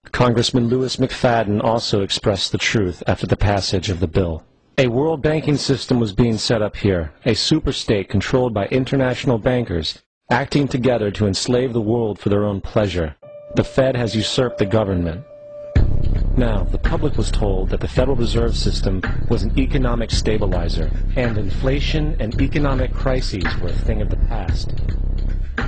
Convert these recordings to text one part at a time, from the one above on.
Congressman Louis McFadden also expressed the truth after the passage of the bill. A world banking system was being set up here, a superstate controlled by international bankers, acting together to enslave the world for their own pleasure. The Fed has usurped the government. Now, the public was told that the Federal Reserve System was an economic stabilizer, and inflation and economic crises were a thing of the past.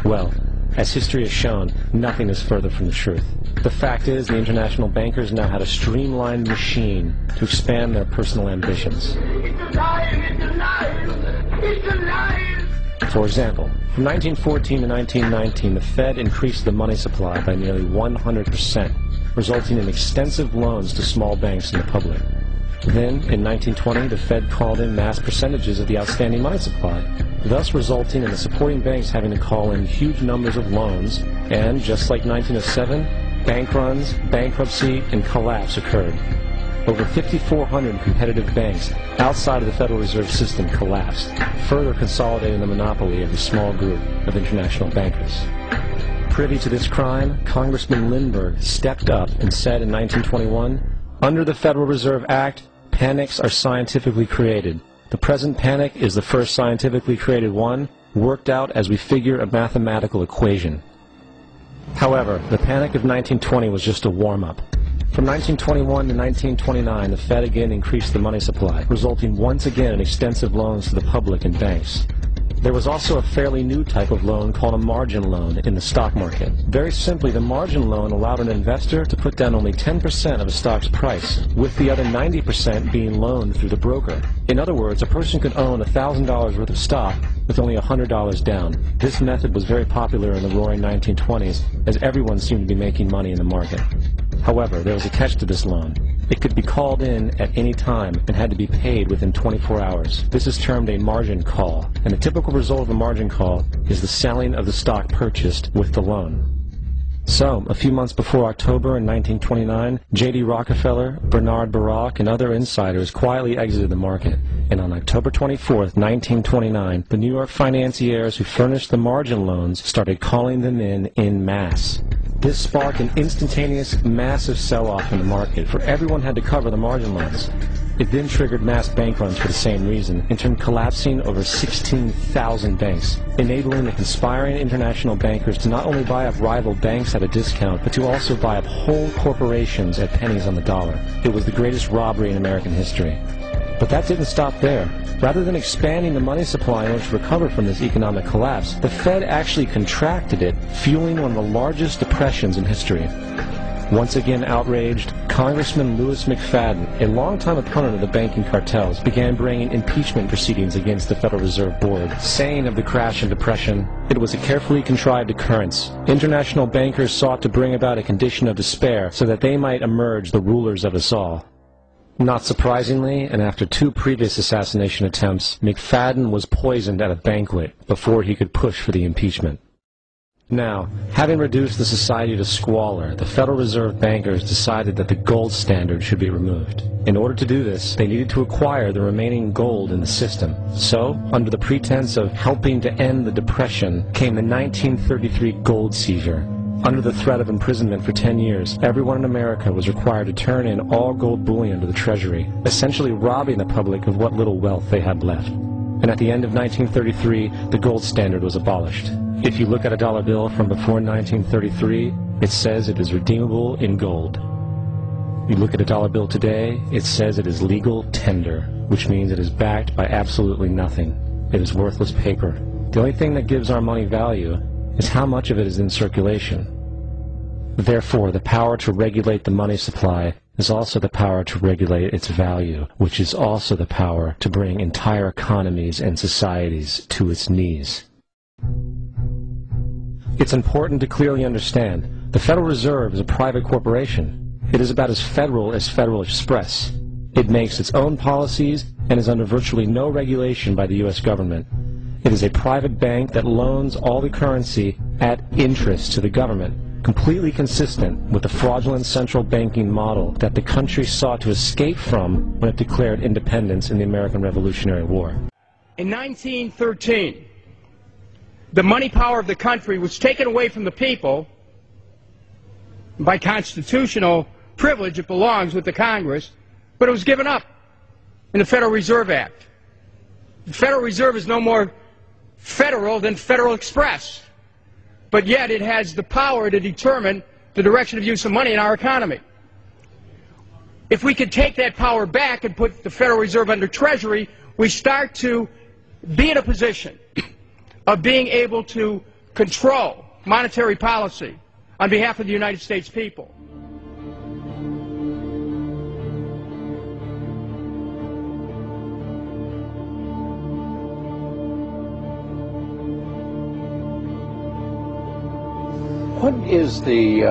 Well, as history has shown, nothing is further from the truth. The fact is, the international bankers now had a streamlined machine to expand their personal ambitions. It's alive! It's alive! It's alive! For example, from 1914 to 1919, the Fed increased the money supply by nearly 100%, resulting in extensive loans to small banks and the public. Then, in 1920, the Fed called in mass percentages of the outstanding money supply, thus resulting in the supporting banks having to call in huge numbers of loans, and, just like 1907, bank runs, bankruptcy, and collapse occurred. Over 5,400 competitive banks outside of the Federal Reserve System collapsed, further consolidating the monopoly of a small group of international bankers. Privy to this crime, Congressman Lindbergh stepped up and said in 1921, "Under the Federal Reserve Act, panics are scientifically created. The present panic is the first scientifically created one, worked out as we figure a mathematical equation." However, the panic of 1920 was just a warm-up. From 1921 to 1929, the Fed again increased the money supply, resulting once again in extensive loans to the public and banks. There was also a fairly new type of loan called a margin loan in the stock market. Very simply, the margin loan allowed an investor to put down only 10% of a stock's price, with the other 90% being loaned through the broker. In other words, a person could own $1,000 worth of stock with only $100 down. This method was very popular in the roaring 1920s, as everyone seemed to be making money in the market. However, there was a catch to this loan. It could be called in at any time and had to be paid within 24 hours. This is termed a margin call, and the typical result of a margin call is the selling of the stock purchased with the loan. So, a few months before October in 1929, J.D. Rockefeller, Bernard Baruch, and other insiders quietly exited the market, and on October 24, 1929, the New York financiers who furnished the margin loans started calling them in masse. This sparked an instantaneous, massive sell-off in the market, for everyone had to cover the margin loans. It then triggered mass bank runs for the same reason, in turn collapsing over 16,000 banks, enabling the conspiring international bankers to not only buy up rival banks at a discount, but to also buy up whole corporations at pennies on the dollar. It was the greatest robbery in American history. But that didn't stop there. Rather than expanding the money supply in order to recover from this economic collapse, the Fed actually contracted it, fueling one of the largest depressions in history. Once again outraged, Congressman Louis McFadden, a longtime opponent of the banking cartels, began bringing impeachment proceedings against the Federal Reserve Board, saying of the crash and depression, "It was a carefully contrived occurrence. International bankers sought to bring about a condition of despair so that they might emerge the rulers of us all." Not surprisingly, and after 2 previous assassination attempts, McFadden was poisoned at a banquet before he could push for the impeachment. Now, having reduced the society to squalor, the Federal Reserve bankers decided that the gold standard should be removed. In order to do this, they needed to acquire the remaining gold in the system. So, under the pretense of helping to end the Depression, came the 1933 gold seizure. Under the threat of imprisonment for 10 years, everyone in America was required to turn in all gold bullion to the Treasury, essentially robbing the public of what little wealth they had left. And at the end of 1933, the gold standard was abolished. If you look at a dollar bill from before 1933, it says it is redeemable in gold. You look at a dollar bill today, it says it is legal tender, which means it is backed by absolutely nothing. It is worthless paper. The only thing that gives our money value is how much of it is in circulation. Therefore, the power to regulate the money supply is also the power to regulate its value, which is also the power to bring entire economies and societies to its knees. It's important to clearly understand, the Federal Reserve is a private corporation. It is about as Federal Express. It makes its own policies and is under virtually no regulation by the U.S. government. It is a private bank that loans all the currency at interest to the government, completely consistent with the fraudulent central banking model that the country sought to escape from when it declared independence in the American Revolutionary War. In 1913, the money power of the country was taken away from the people By constitutional privilege, it belongs with the Congress, but it was given up in the Federal Reserve Act. The Federal Reserve is no more federal than Federal Express, but yet it has the power to determine the direction of use of money in our economy. If we could take that power back and put the Federal Reserve under Treasury, we start to be in a position of being able to control monetary policy on behalf of the United States people. What is the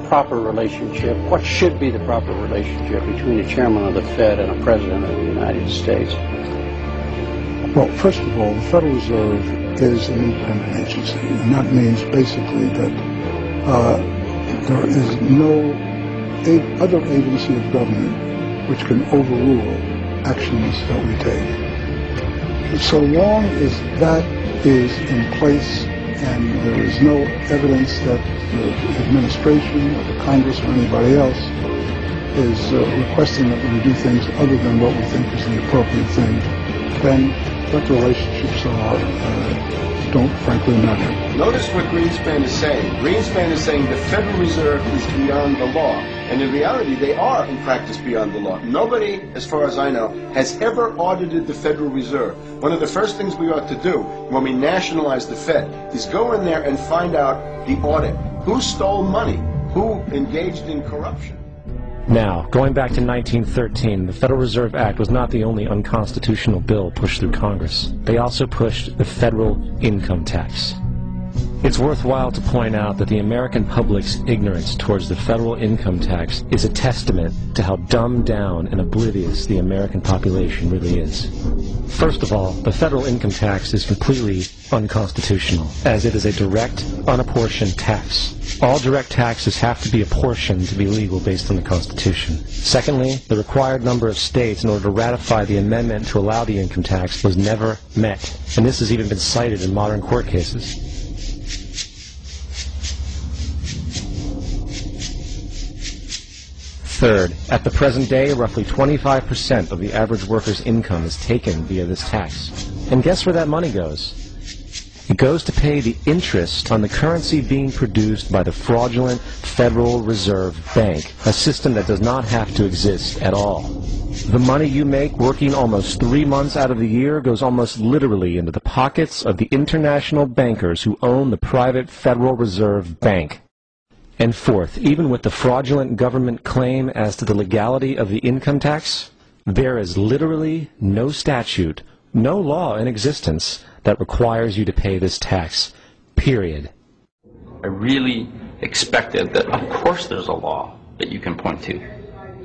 proper relationship, what should be the proper relationship between a chairman of the Fed and a president of the United States? Well, first of all, the Federal Reserve is an independent agency, and that means basically that there is no other agency of government which can overrule actions that we take. So long as that is in place and there is no evidence that the administration or the Congress or anybody else is requesting that we do things other than what we think is the appropriate thing, then what the relationships don't frankly matter. Notice what Greenspan is saying. Greenspan is saying the Federal Reserve is beyond the law. And in reality, they are, in practice, beyond the law. Nobody, as far as I know, has ever audited the Federal Reserve. One of the first things we ought to do when we nationalize the Fed is go in there and find out the audit. Who stole money? Who engaged in corruption? Now, going back to 1913, the Federal Reserve Act was not the only unconstitutional bill pushed through Congress. They also pushed the federal income tax. It's worthwhile to point out that the American public's ignorance towards the federal income tax is a testament to how dumbed down and oblivious the American population really is. First of all, the federal income tax is completely unconstitutional, as it is a direct, unapportioned tax. All direct taxes have to be apportioned to be legal based on the Constitution. Secondly, the required number of states in order to ratify the amendment to allow the income tax was never met, and this has even been cited in modern court cases. Third, at the present day, roughly 25% of the average worker's income is taken via this tax. And guess where that money goes? It goes to pay the interest on the currency being produced by the fraudulent Federal Reserve Bank, a system that does not have to exist at all. The money you make working almost 3 months out of the year goes almost literally into the pockets of the international bankers who own the private Federal Reserve Bank. And fourth, even with the fraudulent government claim as to the legality of the income tax, there is literally no statute, no law in existence that requires you to pay this tax, period. I really expected that, of course there's a law that you can point to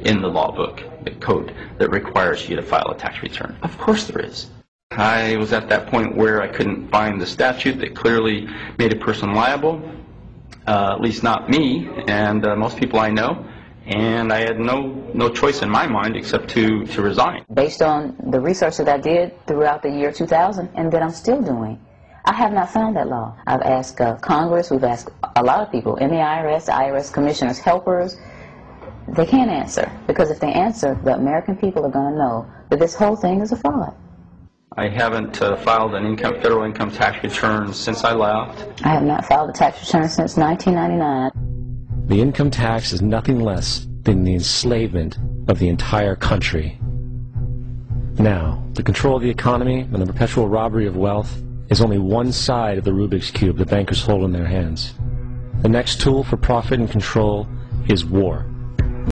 in the law book, the code, that requires you to file a tax return. Of course there is. I was at that point where I couldn't find the statute that clearly made a person liable. At least not me, and most people I know, and I had no choice in my mind except to resign. Based on the research that I did throughout the year 2000, and that I'm still doing, I have not found that law. I've asked Congress, we've asked a lot of people in the IRS commissioners, helpers. They can't answer, because if they answer, the American people are going to know that this whole thing is a fraud. I haven't filed an federal income tax return since I left. I have not filed a tax return since 1999. The income tax is nothing less than the enslavement of the entire country. Now, the control of the economy and the perpetual robbery of wealth is only one side of the Rubik's Cube the bankers hold in their hands. The next tool for profit and control is war.